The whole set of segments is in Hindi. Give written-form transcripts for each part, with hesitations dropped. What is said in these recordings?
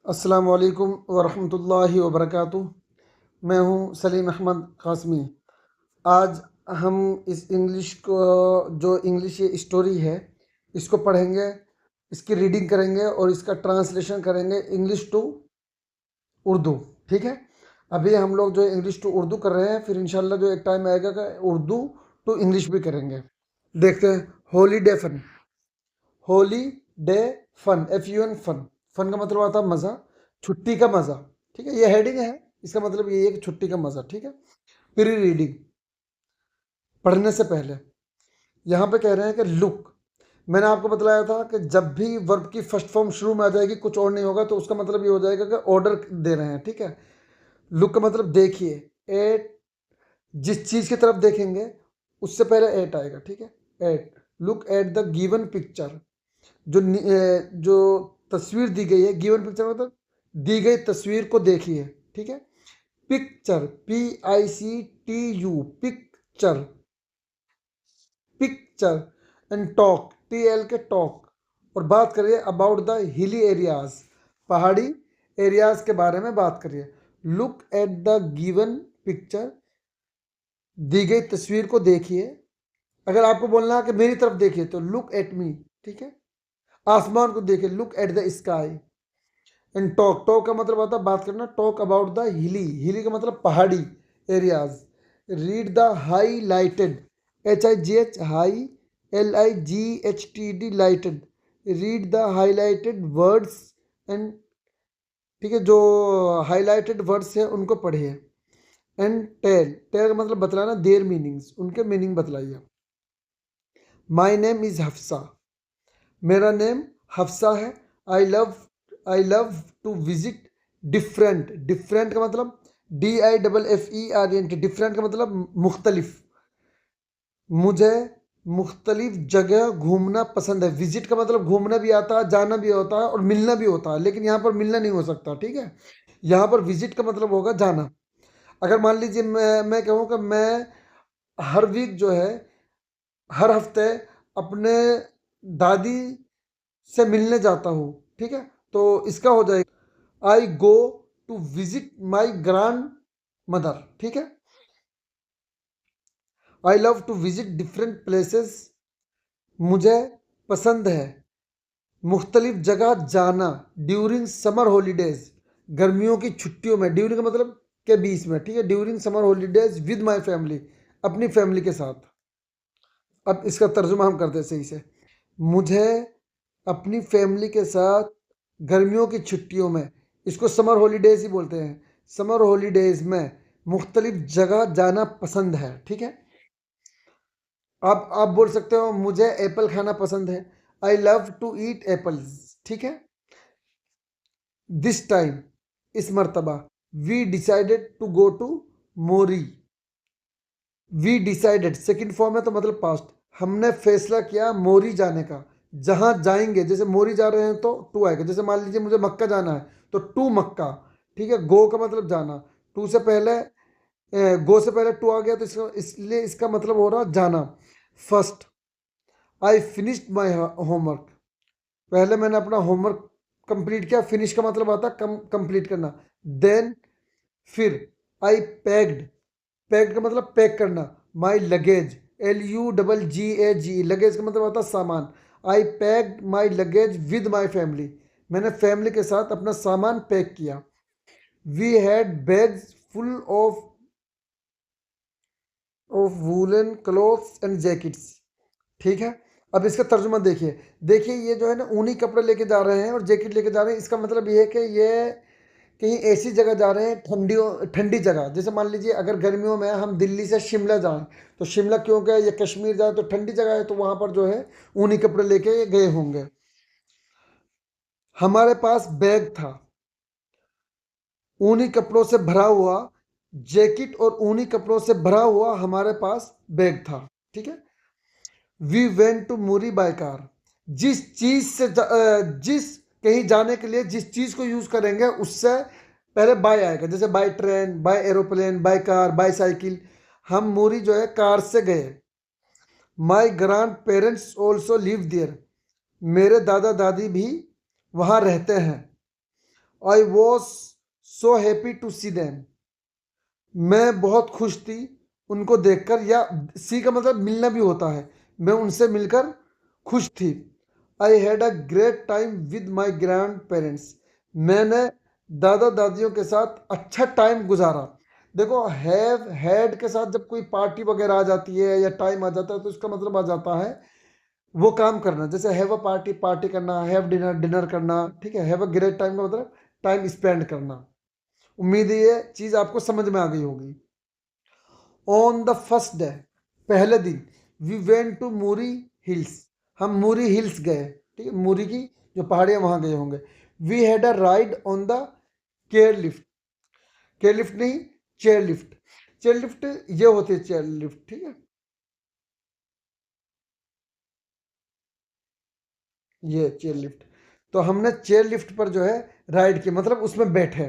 अस्सलाम वालेकुम वरहमतुल्लाहि वबरकातुह। मैं हूँ सलीम अहमद कासमी। आज हम इस इंग्लिश को जो इंग्लिश ये स्टोरी है इसको पढ़ेंगे, इसकी रीडिंग करेंगे और इसका ट्रांसलेशन करेंगे इंग्लिश टू उर्दू। ठीक है, अभी हम लोग जो इंग्लिश टू उर्दू कर रहे हैं, फिर इंशाल्लाह जो एक टाइम आएगा कि उर्दू टू इंग्लिश भी करेंगे। देखते हैं। Holiday fun. Holiday fun, FUN fun. Fun का मतलब आता है मज़ा, छुट्टी का मज़ा। ठीक है, ये हेडिंग है, इसका मतलब ये है कि छुट्टी का मज़ा। ठीक है। प्री रीडिंग, पढ़ने से पहले यहाँ पे कह रहे हैं कि लुक। मैंने आपको बतलाया था कि जब भी वर्ब की फर्स्ट फॉर्म शुरू में आ जाएगी, कुछ और नहीं होगा, तो उसका मतलब ये हो जाएगा कि ऑर्डर दे रहे हैं। ठीक है, लुक का मतलब देखिए। एट, जिस चीज़ की तरफ देखेंगे उससे पहले एट आएगा। ठीक है, at, look at the given picture. जो तस्वीर दी गई है, गिवन पिक्चर मतलब दी गई तस्वीर को देखिए। ठीक है, picture, PICTU, picture, picture. And talk, TL के टॉक। और बात करिए अबाउट द हिली एरियाज, पहाड़ी एरियाज के बारे में बात करिए। Look at the given picture, दी गई तस्वीर को देखिए। अगर आपको बोलना है कि मेरी तरफ देखिए तो लुक एट मी। ठीक है, आसमान को देखिए, look at the sky. And talk, talk का मतलब होता है बात करना, टॉक अबाउट द हिली, हिली का मतलब पहाड़ी areas. Read the highlighted, HIGH, high, LIGHTD, lighted. Read the highlighted words and, ठीक है, जो हाईलाइटेड वर्ड्स है उनको पढ़िए। एंड टेल, टेल का मतलब बतलाना, देयर मीनिंग्स, उनके मीनिंग बतलाइए। माई नेम इज़ हफ्सा, मेरा नेम हफ्सा है। I love to visit different, different का मतलब DIFFERENT, डिफरेंट का मतलब मुख्तलिफ। मुझे मुख्तलिफ जगह घूमना पसंद है। विजिट का मतलब घूमना भी आता है, जाना भी होता है और मिलना भी होता है, लेकिन यहाँ पर मिलना नहीं हो सकता। ठीक है, यहाँ पर विजिट का मतलब होगा जाना। अगर मान लीजिए मैं कहूँ कि मैं हर वीक जो है, हर हफ्ते अपने दादी से मिलने जाता हूँ। ठीक है, तो इसका हो जाएगा I go to visit my grand mother. ठीक है, I love to visit different places, मुझे पसंद है मुख्तलिफ जगह जाना। ड्यूरिंग समर हॉलीडेज, गर्मियों की छुट्टियों में, ड्यूरिंग का मतलब के बीच में। ठीक है, during summer holidays with my family, अपनी फैमिली के साथ। अब इसका तर्जुमा हम करते हैं सही से। मुझे अपनी फैमिली के साथ गर्मियों की छुट्टियों में, इसको समर हॉलीडेज ही बोलते हैं, समर हॉलीडेज में मुख्तलिफ जगह जाना पसंद है। ठीक है, आप बोल सकते हो मुझे एप्पल खाना पसंद है, I love to eat apples. ठीक है, दिस टाइम, इस मरतबा, we decided to go to Murree. We decided second form है तो मतलब पास्ट, हमने फैसला किया मोरी जाने का। जहां जाएंगे, जैसे मोरी जा रहे हैं तो टू आएगा। जैसे मान लीजिए मुझे मक्का जाना है तो टू मक्का। ठीक है, गो का मतलब जाना, टू से पहले गो से पहले टू आ गया तो इसका, इसलिए इसका मतलब हो रहा जाना। First, I finished my homework, पहले मैंने अपना होमवर्क कंप्लीट किया। फिनिश का मतलब आता है कंप्लीट करना। देन, फिर, आई पैक्ड, पैक्ड का मतलब पैक करना। माई लगेज, LUGGAG, लगेज का मतलब होता है सामान। I packed my luggage with my family, मैंने फैमिली के साथ अपना सामान पैक किया। We had bags full of woolen clothes and jackets. ठीक है, अब इसका तर्जुमा देखिए। देखिए ये जो है ना, ऊनी कपड़े लेके जा रहे हैं और जैकेट लेके जा रहे हैं, इसका मतलब ये है कि ये कहीं ऐसी जगह जा रहे हैं, ठंडी जगह। जैसे मान लीजिए अगर गर्मियों में हम दिल्ली से शिमला जाएं, तो शिमला क्यों गए, या कश्मीर जाए तो ठंडी जगह है, तो वहाँ पर जो है ऊनी कपड़े लेके गए होंगे। हमारे पास बैग था, ऊनी कपड़ों से भरा हुआ, जैकेट और ऊनी कपड़ों से भरा हुआ हमारे पास बैग था। ठीक है, we went to Murree by car, जिस चीज से जिस कहीं जाने के लिए जिस चीज को यूज करेंगे उससे पहले बाय आएगा। जैसे by train, by aeroplane, by car, by cycle. हम मुरी जो है कार से गए। My grand parents also live there, मेरे दादा दादी भी वहाँ रहते हैं। I was so happy to see them, मैं बहुत खुश थी उनको देखकर, या सी का मतलब मिलना भी होता है, मैं उनसे मिलकर खुश थी। I had a great time with my grand parents, मैंने दादा दादियों के साथ अच्छा टाइम गुजारा। देखो हैव हैड के साथ जब कोई पार्टी वगैरह आ जाती है या टाइम आ जाता है तो इसका मतलब आ जाता है वो काम करना। जैसे हैव अ पार्टी, पार्टी करना, हैव डिनर, डिनर करना, ठीक है। हैव अ ग्रेट टाइम का मतलब टाइम स्पेंड करना। उम्मीद है ये चीज़ आपको समझ में आ गई होगी। ऑन द फर्स्ट डे, पहले दिन, we went to Murree hills, हम मूरी हिल्स गए, ठीक है, मूरी की जो पहाड़ियाँ वहाँ गए होंगे। We had a ride on the care lift, care lift नहीं, चेयर लिफ्ट। चेयर लिफ्ट ये होती है चेयर लिफ्ट, ठीक है, ये चेयर लिफ्ट। तो हमने चेयर लिफ्ट पर जो है राइड की, मतलब उसमें बैठे।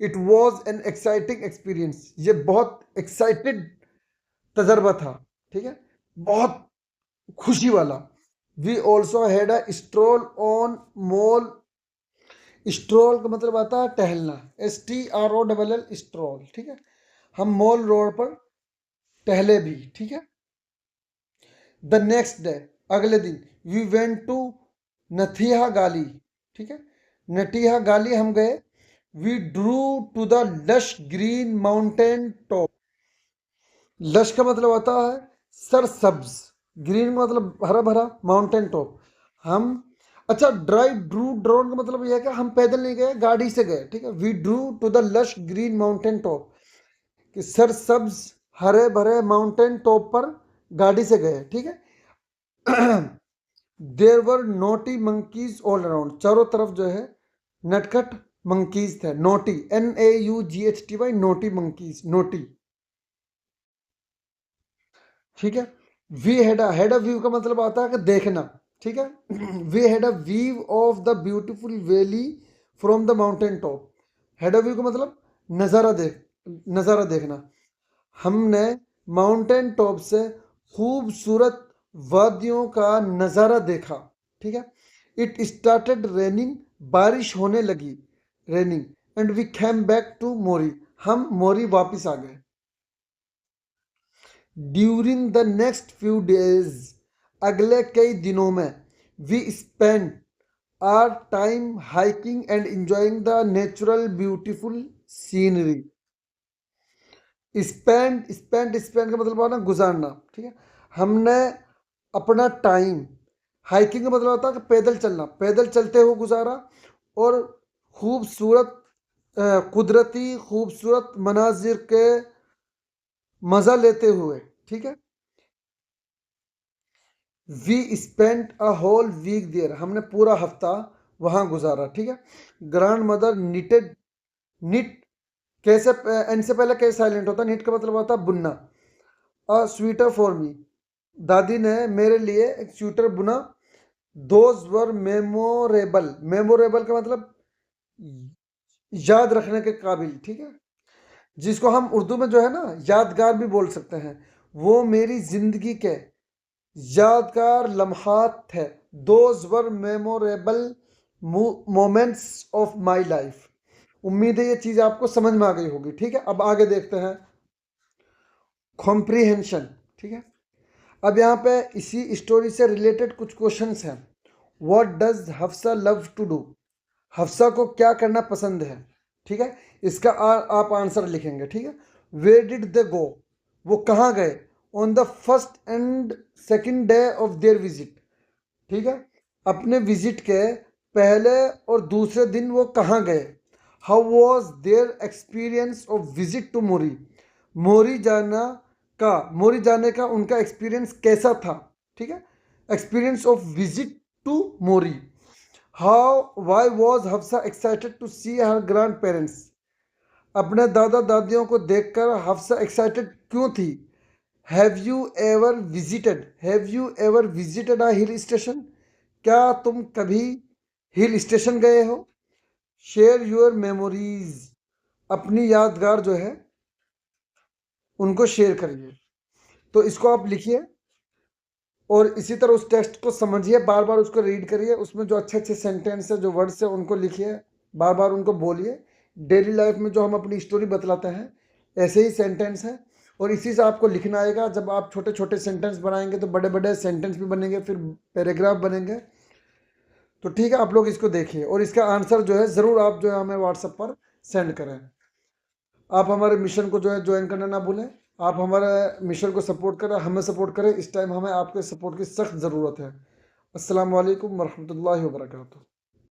It was an exciting experience, ये बहुत एक्साइटेड तजर्बा था, ठीक है, बहुत खुशी वाला। We also had a stroll on mall, stroll का मतलब आता है टहलना, STROLL स्ट्रोल, ठीक है। हम मॉल रोड पर टहले भी, ठीक है। द नेक्स्ट डे, अगले दिन, वी वेंट टू नथिया गाली, ठीक है, नटिया गाली हम गए। We drew to the lush green mountain top, lush का मतलब आता है सरसब्ज, ग्रीन का मतलब हरा भरा, माउंटेन टॉप। हम, अच्छा, ड्राई ड्रू ड्रोन का मतलब यह है कि हम पैदल नहीं गए, गाड़ी से गए, ठीक है। We drew to the lush green mountain top, कि सरसब्ज हरे भरे माउंटेन टॉप पर गाड़ी से गए, ठीक है। देर वर नोटी मंकीज ऑल अराउंड, चारों तरफ जो है नटखट मंकीज थे। Naughty, NAUGHTY, naughty monkeys, naughty, ठीक है। वी हैड अ व्यू का मतलब आता है कि देखना, ठीक है। We had a view of the beautiful valley from the mountain top, had a view का मतलब नज़ारा देख, नज़ारा देखना। हमने माउंटेन टॉप से खूबसूरत वादियों का नज़ारा देखा, ठीक है। इट स्टार्टेड रेनिंग, बारिश होने लगी, raining, and we came back to Murree, हम मोरी वापस आ गए। During the next few days, अगले कई दिनों में, we spend our time hiking and enjoying the natural beautiful scenery. Spend का मतलब होना गुजारना, ठीक है। हमने अपना टाइम, हाइकिंग का मतलब होता है कि पैदल चलना, पैदल चलते हुए गुजारा, और खूबसूरत कुदरती खूबसूरत मनाजिर के मज़ा लेते हुए, ठीक है। We spent a whole week there, हमने पूरा हफ्ता वहाँ गुजारा, ठीक है। ग्रैंड मदर निटेड, निट कैसे, एन से पहले कैसे साइलेंट होता है, निट का मतलब होता है बुनना। अ स्वेटर फॉर मी, दादी ने मेरे लिए एक स्वेटर बुना। दोज वर मेमोरेबल, मेमोरेबल का मतलब याद रखने के काबिल, ठीक है, जिसको हम उर्दू में जो है ना यादगार भी बोल सकते हैं। वो मेरी जिंदगी के यादगार लम्हात थे। Those were memorable moments of my life. उम्मीद है ये चीज़ आपको समझ में आ गई होगी, ठीक है। अब आगे देखते हैं कॉम्प्रीहेंशन, ठीक है। अब यहाँ पे इसी स्टोरी से रिलेटेड कुछ क्वेश्चंस हैं। What does Hafsa love to do, Hafsa को क्या करना पसंद है, ठीक है। इसका आप आंसर लिखेंगे, ठीक है। वेयर डिड दे गो, वो कहाँ गए। On the first and second day of their visit, ठीक है, अपने विजिट के पहले और दूसरे दिन वो कहाँ गए। How was their experience of visit to Murree, Murree जाना मोरी जाने का उनका एक्सपीरियंस कैसा था, ठीक है। Experience of visit to Murree. How why was Hafsa excited to see her grand parents, अपने दादा दादियों को देखकर हफ्सा एक्साइटेड क्यों थी। Have you ever visited a hill station, क्या तुम कभी हिल स्टेशन गए हो। शेयर योर मेमोरीज, अपनी यादगार जो है उनको शेयर करिए। तो इसको आप लिखिए और इसी तरह उस टेक्स्ट को समझिए, बार बार उसको रीड करिए, उसमें जो अच्छे अच्छे सेंटेंस है, जो वर्ड्स है, उनको लिखिए, बार बार उनको बोलिए। डेली लाइफ में जो हम अपनी स्टोरी बतलाते हैं ऐसे ही सेंटेंस है, और इसी से आपको लिखना आएगा। जब आप छोटे छोटे सेंटेंस बनाएंगे तो बड़े बड़े सेंटेंस भी बनेंगे, फिर पैराग्राफ बनेंगे। तो ठीक है, आप लोग इसको देखिए और इसका आंसर जो है ज़रूर आप जो है हमें व्हाट्सएप पर सेंड करें। आप हमारे मिशन को जो है ज्वाइन करना ना भूलें। आप हमारे मिशन को सपोर्ट करें, हमें सपोर्ट करें। इस टाइम हमें आपके सपोर्ट की सख्त ज़रूरत है। अस्सलाम वालेकुम वरहमतुल्लाहि वबरकातुहू।